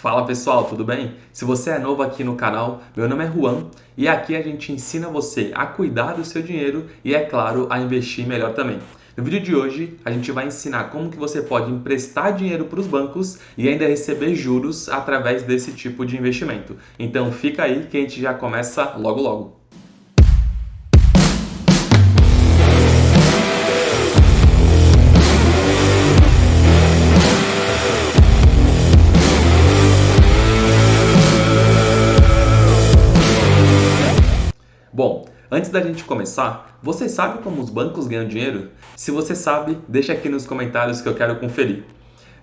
Fala pessoal, tudo bem? Se você é novo aqui no canal, meu nome é Juan e aqui a gente ensina você a cuidar do seu dinheiro e, é claro, a investir melhor também. No vídeo de hoje, a gente vai ensinar como que você pode emprestar dinheiro para os bancos e ainda receber juros através desse tipo de investimento. Então fica aí que a gente já começa logo logo. Bom, antes da gente começar, você sabe como os bancos ganham dinheiro? Se você sabe, deixa aqui nos comentários que eu quero conferir.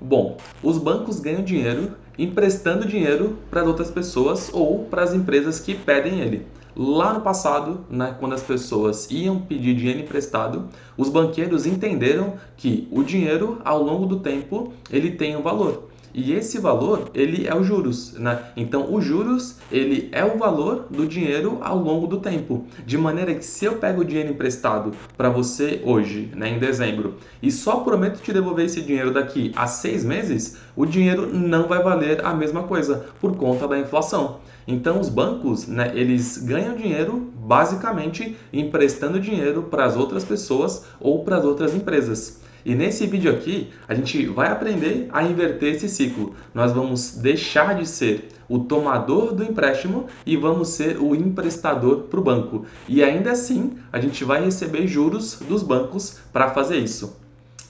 Bom, os bancos ganham dinheiro emprestando dinheiro para outras pessoas ou para as empresas que pedem ele. Lá no passado, quando as pessoas iam pedir dinheiro emprestado, os banqueiros entenderam que o dinheiro, ao longo do tempo, ele tem um valor. E esse valor, ele é os juros, Então, os juros, ele é o valor do dinheiro ao longo do tempo. De maneira que se eu pego o dinheiro emprestado para você hoje, em dezembro, e só prometo te devolver esse dinheiro daqui a 6 meses, o dinheiro não vai valer a mesma coisa, por conta da inflação. Então, os bancos, eles ganham dinheiro basicamente emprestando dinheiro para as outras pessoas ou para as outras empresas. E nesse vídeo aqui, a gente vai aprender a inverter esse ciclo. Nós vamos deixar de ser o tomador do empréstimo e vamos ser o emprestador para o banco. E ainda assim, a gente vai receber juros dos bancos para fazer isso.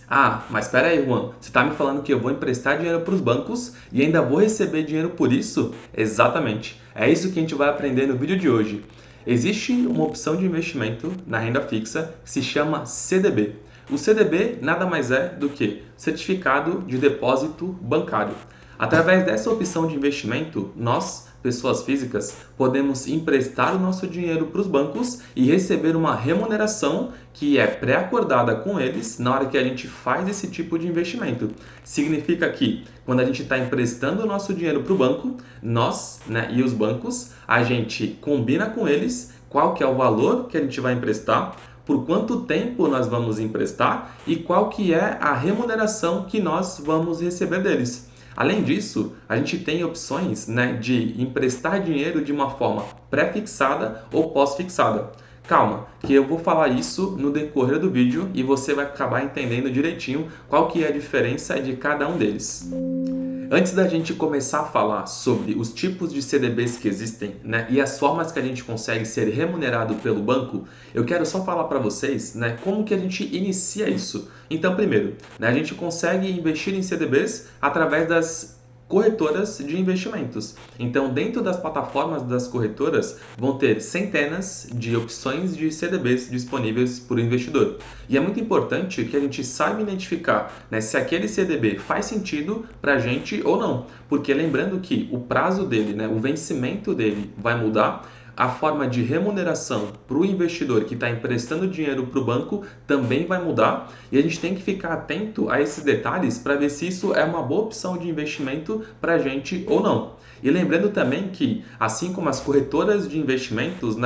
Ah, mas espera aí, Juan, você está me falando que eu vou emprestar dinheiro para os bancos e ainda vou receber dinheiro por isso? Exatamente. É isso que a gente vai aprender no vídeo de hoje. Existe uma opção de investimento na renda fixa que se chama CDB. O CDB nada mais é do que Certificado de Depósito Bancário. Através dessa opção de investimento, nós, pessoas físicas, podemos emprestar o nosso dinheiro para os bancos e receber uma remuneração que é pré-acordada com eles na hora que a gente faz esse tipo de investimento. Significa que quando a gente está emprestando o nosso dinheiro para o banco, nós e os bancos, a gente combina com eles qual que é o valor que a gente vai emprestar, por quanto tempo nós vamos emprestar e qual que é a remuneração que nós vamos receber deles. Além disso, a gente tem opções de emprestar dinheiro de uma forma pré-fixada ou pós-fixada. Calma, que eu vou falar isso no decorrer do vídeo e você vai acabar entendendo direitinho qual que é a diferença de cada um deles. Antes da gente começar a falar sobre os tipos de CDBs que existem, e as formas que a gente consegue ser remunerado pelo banco, eu quero só falar para vocês, como que a gente inicia isso. Então, primeiro, a gente consegue investir em CDBs através das corretoras de investimentos. Então, dentro das plataformas das corretoras, vão ter centenas de opções de CDBs disponíveis para o investidor. E é muito importante que a gente saiba identificar se aquele CDB faz sentido para a gente ou não. Porque lembrando que o prazo dele, o vencimento dele vai mudar, a forma de remuneração para o investidor que está emprestando dinheiro para o banco também vai mudar e a gente tem que ficar atento a esses detalhes para ver se isso é uma boa opção de investimento para a gente ou não. E lembrando também que, assim como as corretoras de investimentos,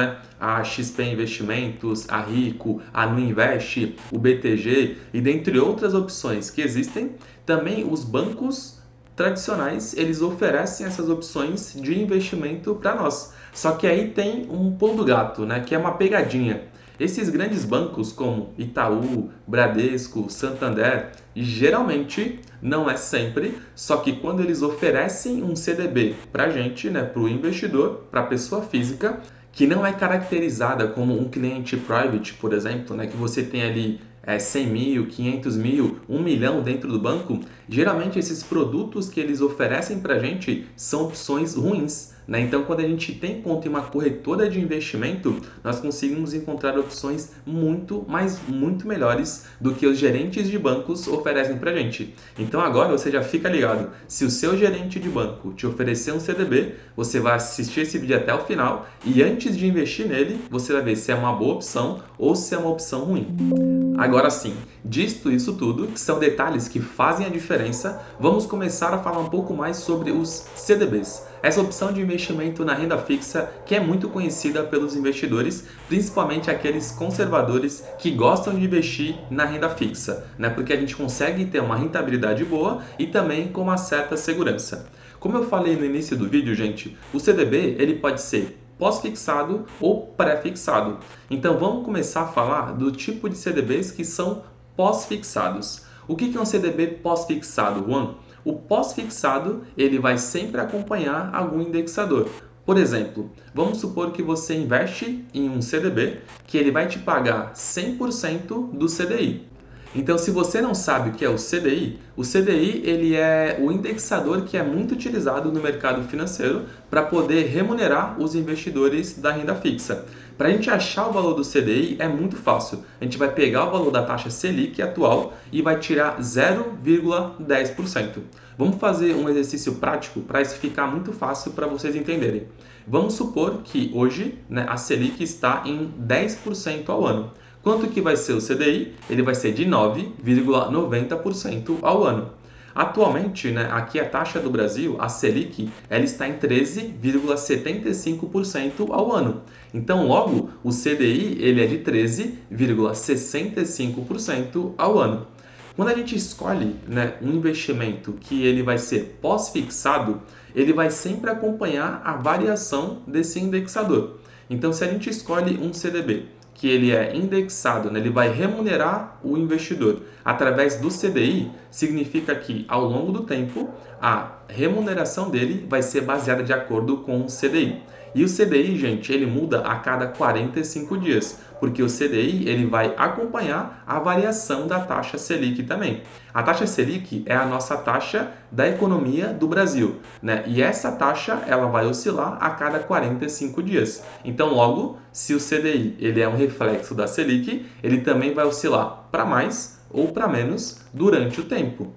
a XP Investimentos, a Rico, a Nuinvest, o BTG e dentre outras opções que existem, também os bancos tradicionais, eles oferecem essas opções de investimento para nós. Só que aí tem um pulo do gato, que é uma pegadinha. Esses grandes bancos como Itaú, Bradesco, Santander, geralmente, não é sempre, só que quando eles oferecem um CDB para a gente, para o investidor, para a pessoa física, que não é caracterizada como um cliente private, por exemplo, que você tem ali 100 mil, 500 mil, 1 milhão dentro do banco, geralmente esses produtos que eles oferecem para a gente são opções ruins. Então, quando a gente tem conta em uma corretora de investimento, nós conseguimos encontrar opções muito melhores do que os gerentes de bancos oferecem para a gente. Então, agora você já fica ligado. Se o seu gerente de banco te oferecer um CDB, você vai assistir esse vídeo até o final e antes de investir nele, você vai ver se é uma boa opção ou se é uma opção ruim. Agora sim, Dito isso tudo, que são detalhes que fazem a diferença, vamos começar a falar um pouco mais sobre os CDBs. Essa opção de investimento na renda fixa que é muito conhecida pelos investidores, principalmente aqueles conservadores que gostam de investir na renda fixa, né? Porque a gente consegue ter uma rentabilidade boa e também com uma certa segurança. Como eu falei no início do vídeo, gente, o CDB ele pode ser pós-fixado ou pré-fixado. Então vamos começar a falar do tipo de CDBs que são pós-fixados. O que é um CDB pós-fixado, Juan? O pós-fixado ele vai sempre acompanhar algum indexador. Por exemplo, vamos supor que você investe em um CDB que ele vai te pagar 100% do CDI. Então, se você não sabe o que é o CDI ele é o indexador que é muito utilizado no mercado financeiro para poder remunerar os investidores da renda fixa. Para a gente achar o valor do CDI é muito fácil. A gente vai pegar o valor da taxa Selic atual e vai tirar 0,10%. Vamos fazer um exercício prático para isso ficar muito fácil para vocês entenderem. Vamos supor que hoje, né, a Selic está em 10% ao ano. Quanto que vai ser o CDI? Ele vai ser de 9,90% ao ano. Atualmente, né, aqui a taxa do Brasil, a Selic, ela está em 13,75% ao ano. Então, logo, o CDI ele é de 13,65% ao ano. Quando a gente escolhe, né, um investimento que ele vai ser pós-fixado, ele vai sempre acompanhar a variação desse indexador. Então, se a gente escolhe um CDB que ele é indexado, né? Ele vai remunerar o investidor através do CDI, significa que ao longo do tempo a remuneração dele vai ser baseada de acordo com o CDI. E o CDI, gente, ele muda a cada 45 dias, porque o CDI ele vai acompanhar a variação da taxa Selic também. A taxa Selic é a nossa taxa da economia do Brasil, né? E essa taxa ela vai oscilar a cada 45 dias. Então, logo, se o CDI ele é um reflexo da Selic, ele também vai oscilar para mais ou para menos durante o tempo.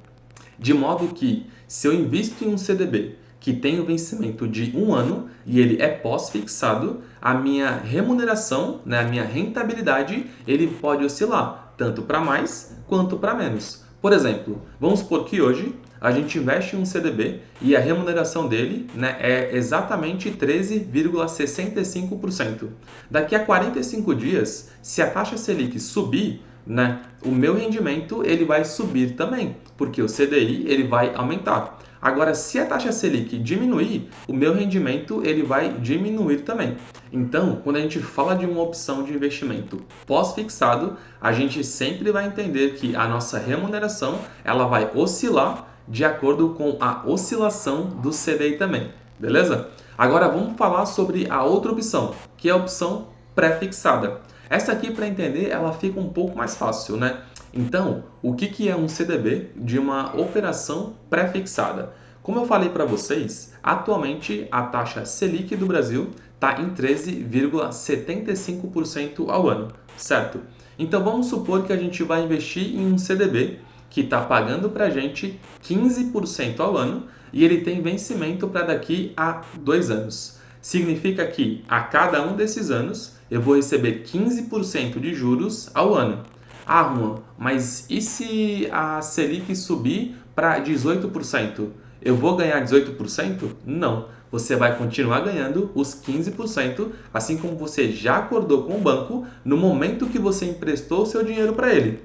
De modo que, se eu invisto em um CDB que tem o vencimento de 1 ano e ele é pós-fixado, a minha remuneração, né, a minha rentabilidade, ele pode oscilar tanto para mais quanto para menos. Por exemplo, vamos supor que hoje a gente investe em um CDB e a remuneração dele, né, é exatamente 13,65%. Daqui a 45 dias, se a taxa Selic subir, né, o meu rendimento ele vai subir também, porque o CDI ele vai aumentar. Agora, se a taxa Selic diminuir, o meu rendimento ele vai diminuir também. Então, quando a gente fala de uma opção de investimento pós-fixado, a gente sempre vai entender que a nossa remuneração ela vai oscilar de acordo com a oscilação do CDI também, beleza? Agora vamos falar sobre a outra opção, que é a opção pré-fixada. Essa aqui, para entender, ela fica um pouco mais fácil, né? Então, o que é um CDB de uma operação pré-fixada? Como eu falei para vocês, atualmente a taxa Selic do Brasil está em 13,75% ao ano, certo? Então vamos supor que a gente vai investir em um CDB que está pagando para a gente 15% ao ano e ele tem vencimento para daqui a 2 anos. Significa que a cada um desses anos eu vou receber 15% de juros ao ano. Ah, Juan, mas e se a Selic subir para 18%? Eu vou ganhar 18%? Não. Você vai continuar ganhando os 15%, assim como você já acordou com o banco no momento que você emprestou o seu dinheiro para ele.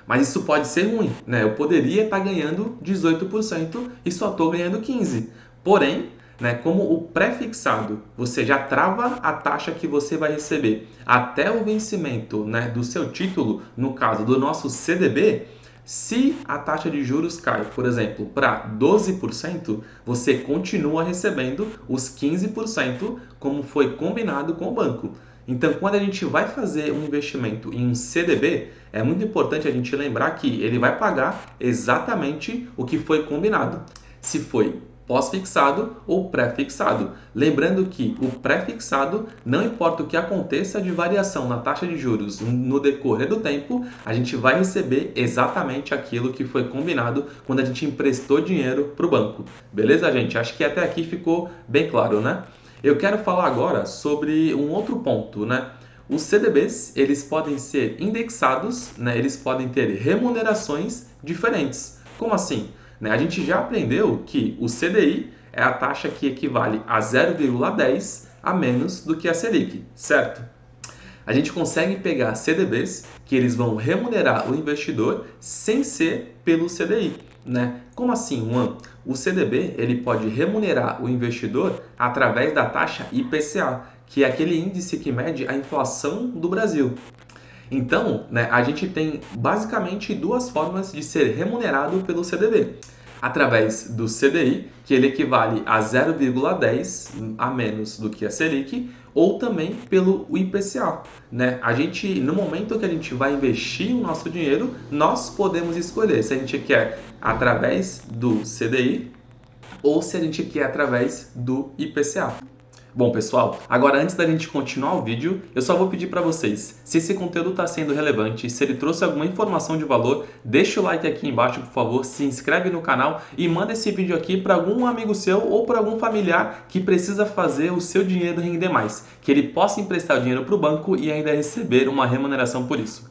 Mas isso pode ser ruim, né? Eu poderia estar ganhando 18% e só estou ganhando 15%. Porém, né, como o pré-fixado, você já trava a taxa que você vai receber até o vencimento, né, do seu título, no caso do nosso CDB, se a taxa de juros cai, por exemplo, para 12%, você continua recebendo os 15% como foi combinado com o banco. Então, quando a gente vai fazer um investimento em um CDB, é muito importante a gente lembrar que ele vai pagar exatamente o que foi combinado. Se foi pós-fixado ou pré-fixado. Lembrando que o pré-fixado, não importa o que aconteça de variação na taxa de juros no decorrer do tempo, a gente vai receber exatamente aquilo que foi combinado quando a gente emprestou dinheiro para o banco. Beleza, gente? Acho que até aqui ficou bem claro, né? Eu quero falar agora sobre um outro ponto, né? Os CDBs, eles podem ser indexados, né? Eles podem ter remunerações diferentes. Como assim? Né? A gente já aprendeu que o CDI é a taxa que equivale a 0,10 a menos do que a Selic, certo? A gente consegue pegar CDBs que eles vão remunerar o investidor sem ser pelo CDI, né? Como assim, Juan? O CDB ele pode remunerar o investidor através da taxa IPCA, que é aquele índice que mede a inflação do Brasil. Então, né, a gente tem basicamente duas formas de ser remunerado pelo CDB. Através do CDI, que ele equivale a 0,10 a menos do que a Selic, ou também pelo IPCA. Né? A gente, no momento que a gente vai investir o nosso dinheiro, nós podemos escolher se a gente quer através do CDI ou se a gente quer através do IPCA. Bom, pessoal, agora antes da gente continuar o vídeo, eu só vou pedir para vocês, se esse conteúdo está sendo relevante, se ele trouxe alguma informação de valor, deixa o like aqui embaixo, por favor, se inscreve no canal e manda esse vídeo aqui para algum amigo seu ou para algum familiar que precisa fazer o seu dinheiro render mais, que ele possa emprestar o dinheiro para o banco e ainda receber uma remuneração por isso.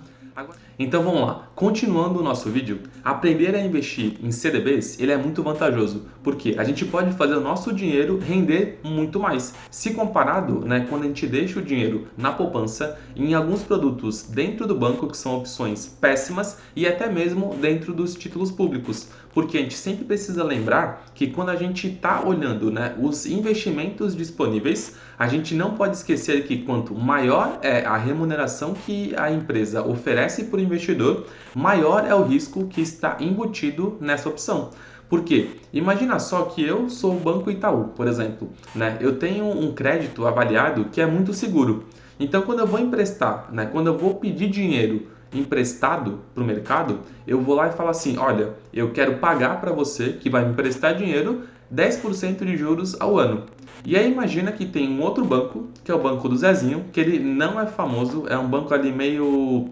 Então vamos lá, continuando o nosso vídeo, aprender a investir em CDBs ele é muito vantajoso, porque a gente pode fazer o nosso dinheiro render muito mais. Se comparado, né, quando a gente deixa o dinheiro na poupança, em alguns produtos dentro do banco que são opções péssimas e até mesmo dentro dos títulos públicos. Porque a gente sempre precisa lembrar que quando a gente está olhando, né, os investimentos disponíveis, a gente não pode esquecer que quanto maior é a remuneração que a empresa oferece para o investidor, maior é o risco que está embutido nessa opção. Por quê? Imagina só que eu sou o Banco Itaú, por exemplo, né? Eu tenho um crédito avaliado que é muito seguro. Então, quando eu vou emprestar, né, quando eu vou pedir dinheiro emprestado para o mercado, eu vou lá e falo assim, olha, eu quero pagar para você que vai me emprestar dinheiro 10% de juros ao ano. E aí imagina que tem um outro banco, que é o Banco do Zezinho, que ele não é famoso, é um banco ali meio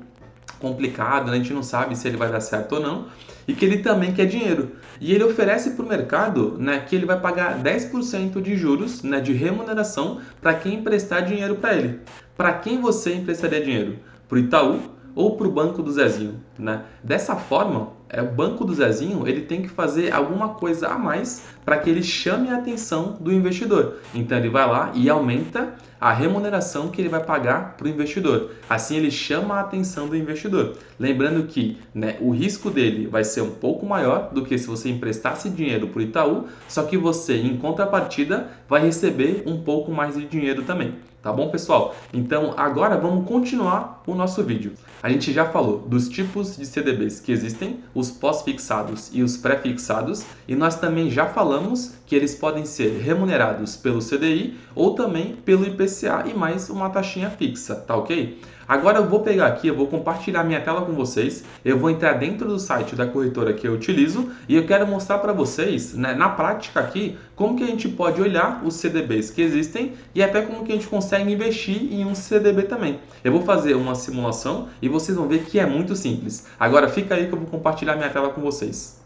complicado, né? A gente não sabe se ele vai dar certo ou não, e que ele também quer dinheiro. E ele oferece para o mercado, né, que ele vai pagar 10% de juros, né, de remuneração para quem emprestar dinheiro para ele. Para quem você emprestaria dinheiro? Para o Itaú ou para o Banco do Zezinho? Né? Dessa forma, o Banco do Zezinho ele tem que fazer alguma coisa a mais para que ele chame a atenção do investidor. Então ele vai lá e aumenta a remuneração que ele vai pagar para o investidor. Assim ele chama a atenção do investidor. Lembrando que, né, o risco dele vai ser um pouco maior do que se você emprestasse dinheiro para o Itaú, só que você, em contrapartida, vai receber um pouco mais de dinheiro também. Tá bom, pessoal? Então agora vamos continuar o nosso vídeo. A gente já falou dos tipos de CDBs que existem, os pós-fixados e os pré-fixados, e nós também já falamos que eles podem ser remunerados pelo CDI ou também pelo IPCA e mais uma taxinha fixa, tá ok? Agora eu vou pegar aqui, eu vou compartilhar minha tela com vocês, eu vou entrar dentro do site da corretora que eu utilizo e eu quero mostrar para vocês, né, na prática aqui, como que a gente pode olhar os CDBs que existem e até como que a gente consegue investir em um CDB também. Eu vou fazer uma simulação e vocês vão ver que é muito simples. Agora fica aí que eu vou compartilhar minha tela com vocês.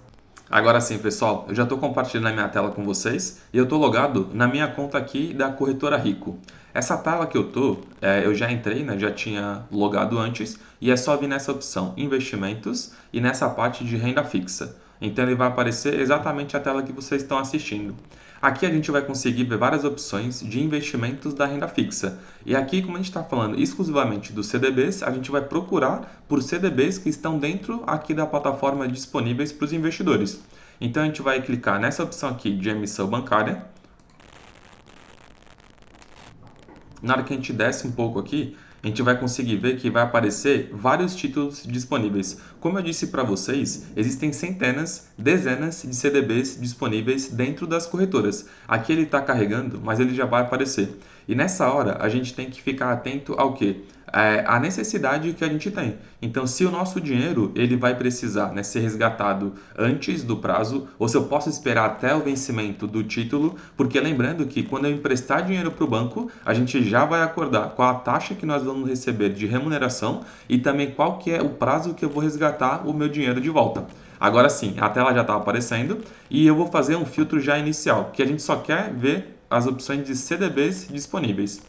Agora sim, pessoal, eu já estou compartilhando a minha tela com vocês e eu estou logado na minha conta aqui da corretora Rico. Essa tela que eu já entrei, né, já tinha logado antes e é só vir nessa opção investimentos e nessa parte de renda fixa. Então ele vai aparecer exatamente a tela que vocês estão assistindo. Aqui a gente vai conseguir ver várias opções de investimentos da renda fixa. E aqui, como a gente está falando exclusivamente dos CDBs, a gente vai procurar por CDBs que estão dentro aqui da plataforma disponíveis para os investidores. Então a gente vai clicar nessa opção aqui de emissão bancária. Na hora que a gente desce um pouco aqui, a gente vai conseguir ver que vai aparecer vários títulos disponíveis. Como eu disse para vocês, existem centenas, dezenas de CDBs disponíveis dentro das corretoras. Aqui ele está carregando, mas ele já vai aparecer. E nessa hora a gente tem que ficar atento ao quê? A necessidade que a gente tem. Então, se o nosso dinheiro ele vai precisar, né, ser resgatado antes do prazo, ou se eu posso esperar até o vencimento do título, porque lembrando que quando eu emprestar dinheiro para o banco, a gente já vai acordar qual a taxa que nós vamos receber de remuneração e também qual que é o prazo que eu vou resgatar o meu dinheiro de volta. Agora sim, a tela já está aparecendo e eu vou fazer um filtro já inicial, que a gente só quer ver as opções de CDBs disponíveis.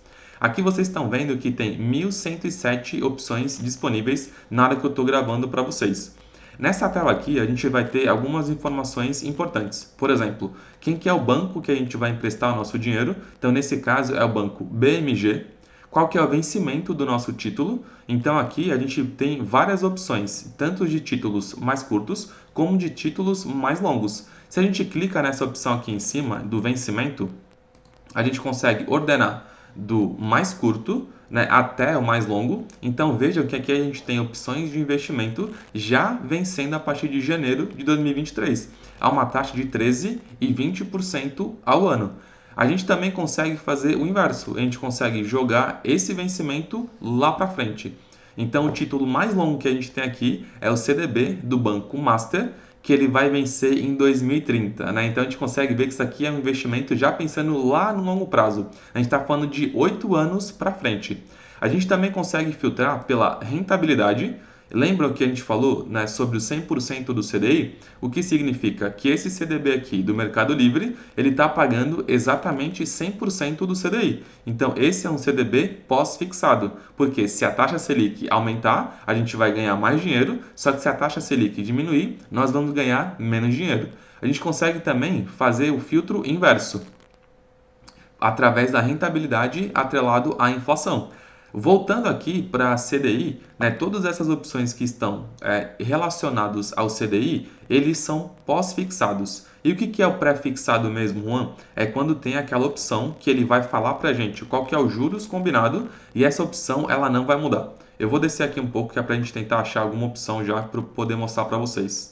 Aqui vocês estão vendo que tem 1.107 opções disponíveis na hora que eu estou gravando para vocês. Nessa tela aqui, a gente vai ter algumas informações importantes. Por exemplo, quem que é o banco que a gente vai emprestar o nosso dinheiro. Então, nesse caso, é o banco BMG. Qual que é o vencimento do nosso título. Então, aqui a gente tem várias opções, tanto de títulos mais curtos, como de títulos mais longos. Se a gente clica nessa opção aqui em cima, do vencimento, a gente consegue ordenar do mais curto, né, até o mais longo. Então vejam que aqui a gente tem opções de investimento já vencendo a partir de janeiro de 2023, a uma taxa de 13% e 20% ao ano. A gente também consegue fazer o inverso, a gente consegue jogar esse vencimento lá para frente. Então o título mais longo que a gente tem aqui é o CDB do Banco Master, que ele vai vencer em 2030, né? Então a gente consegue ver que isso aqui é um investimento já pensando lá no longo prazo. A gente está falando de 8 anos para frente. A gente também consegue filtrar pela rentabilidade. Lembram que a gente falou, né, sobre o 100% do CDI? O que significa que esse CDB aqui do Mercado Livre, ele está pagando exatamente 100% do CDI. Então, esse é um CDB pós-fixado, porque se a taxa Selic aumentar, a gente vai ganhar mais dinheiro, só que se a taxa Selic diminuir, nós vamos ganhar menos dinheiro. A gente consegue também fazer o filtro inverso, através da rentabilidade atrelado à inflação. Voltando aqui para a CDI, né, todas essas opções que estão relacionadas ao CDI, eles são pós-fixados. E o que é o pré-fixado mesmo, Juan? É quando tem aquela opção que ele vai falar para a gente qual que é o juros combinado e essa opção ela não vai mudar. Eu vou descer aqui um pouco que é para a gente tentar achar alguma opção já para poder mostrar para vocês.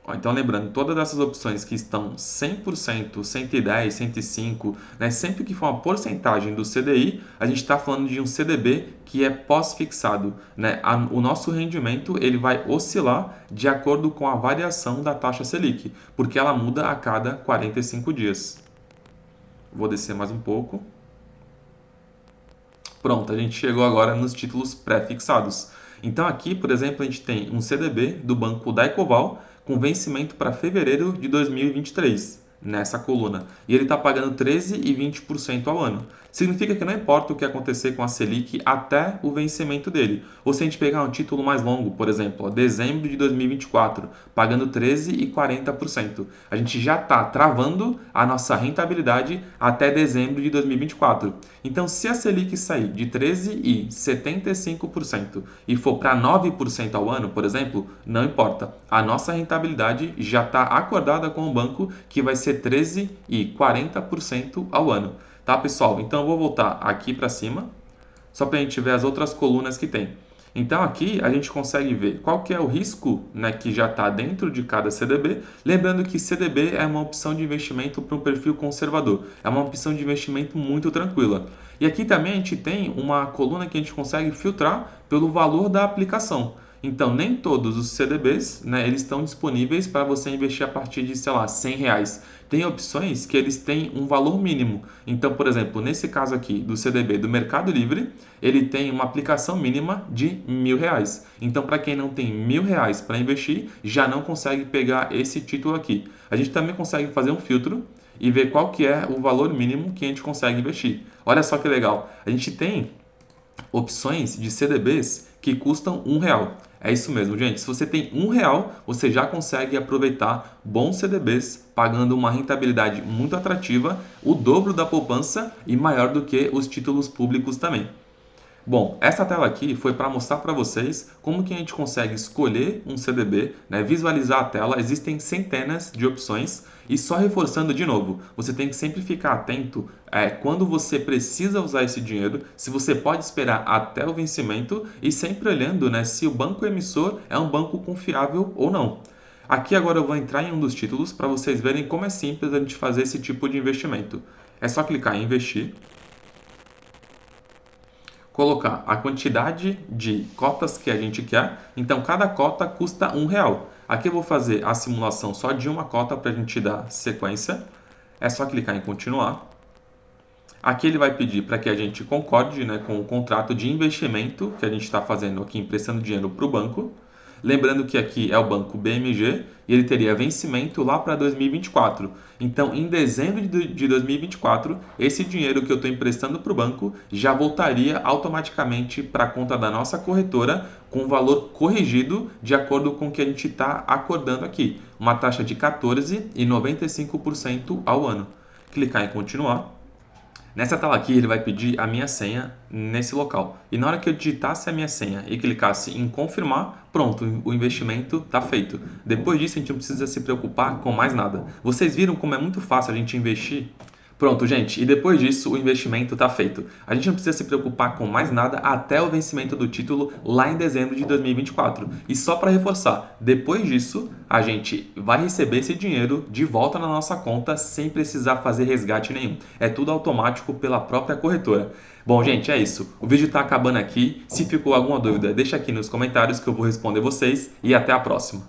Então, lembrando, todas essas opções que estão 100%, 110, 105, né, sempre que for uma porcentagem do CDI, a gente está falando de um CDB que é pós-fixado. Né? O nosso rendimento ele vai oscilar de acordo com a variação da taxa Selic, porque ela muda a cada 45 dias. Vou descer mais um pouco. Pronto, a gente chegou agora nos títulos pré-fixados. Então, aqui, por exemplo, a gente tem um CDB do Banco Daicoval, com vencimento para fevereiro de 2023, nessa coluna. E ele está pagando 13% e 20% ao ano. Significa que não importa o que acontecer com a Selic até o vencimento dele. Ou se a gente pegar um título mais longo, por exemplo, dezembro de 2024, pagando 13% e 40%. A gente já está travando a nossa rentabilidade até dezembro de 2024. Então, se a Selic sair de 13% e 75% e for para 9% ao ano, por exemplo, não importa. A nossa rentabilidade já está acordada com o banco que vai ser 13% e 40% ao ano. Tá, pessoal? Então eu vou voltar aqui para cima, só para a gente ver as outras colunas que tem. Então aqui a gente consegue ver qual que é o risco, né, que já está dentro de cada CDB. Lembrando que CDB é uma opção de investimento para um perfil conservador. É uma opção de investimento muito tranquila. E aqui também a gente tem uma coluna que a gente consegue filtrar pelo valor da aplicação. Então, nem todos os CDBs, né, eles estão disponíveis para você investir a partir de, sei lá, R$100. Tem opções que eles têm um valor mínimo. Então, por exemplo, nesse caso aqui do CDB do Mercado Livre, ele tem uma aplicação mínima de R$1.000. Então, para quem não tem R$1.000 para investir, já não consegue pegar esse título aqui. A gente também consegue fazer um filtro e ver qual que é o valor mínimo que a gente consegue investir. Olha só que legal. A gente tem opções de CDBs que custam R$1. É isso mesmo, gente. Se você tem R$1, você já consegue aproveitar bons CDBs, pagando uma rentabilidade muito atrativa, o dobro da poupança e maior do que os títulos públicos também. Bom, essa tela aqui foi para mostrar para vocês como que a gente consegue escolher um CDB, né, visualizar a tela. Existem centenas de opções e só reforçando de novo, você tem que sempre ficar atento quando você precisa usar esse dinheiro, se você pode esperar até o vencimento e sempre olhando, né, se o banco emissor é um banco confiável ou não. Aqui agora eu vou entrar em um dos títulos para vocês verem como é simples a gente fazer esse tipo de investimento. É só clicar em investir, colocar a quantidade de cotas que a gente quer. Então, cada cota custa R$1. Aqui eu vou fazer a simulação só de uma cota para a gente dar sequência. É só clicar em continuar. Aqui ele vai pedir para que a gente concorde, né, com o contrato de investimento que a gente está fazendo aqui, emprestando dinheiro para o banco. Lembrando que aqui é o banco BMG e ele teria vencimento lá para 2024. Então, em dezembro de 2024, esse dinheiro que eu estou emprestando para o banco já voltaria automaticamente para a conta da nossa corretora com valor corrigido de acordo com o que a gente está acordando aqui, uma taxa de 14,95% ao ano. Clicar em continuar. Nessa tela aqui, ele vai pedir a minha senha nesse local. E na hora que eu digitasse a minha senha e clicasse em confirmar, pronto, o investimento está feito. Depois disso, a gente não precisa se preocupar com mais nada. Vocês viram como é muito fácil a gente investir? Pronto, gente, e depois disso o investimento está feito. A gente não precisa se preocupar com mais nada até o vencimento do título lá em dezembro de 2024. E só para reforçar, depois disso a gente vai receber esse dinheiro de volta na nossa conta sem precisar fazer resgate nenhum. É tudo automático pela própria corretora. Bom, gente, é isso. O vídeo está acabando aqui. Se ficou alguma dúvida, deixa aqui nos comentários que eu vou responder vocês e até a próxima.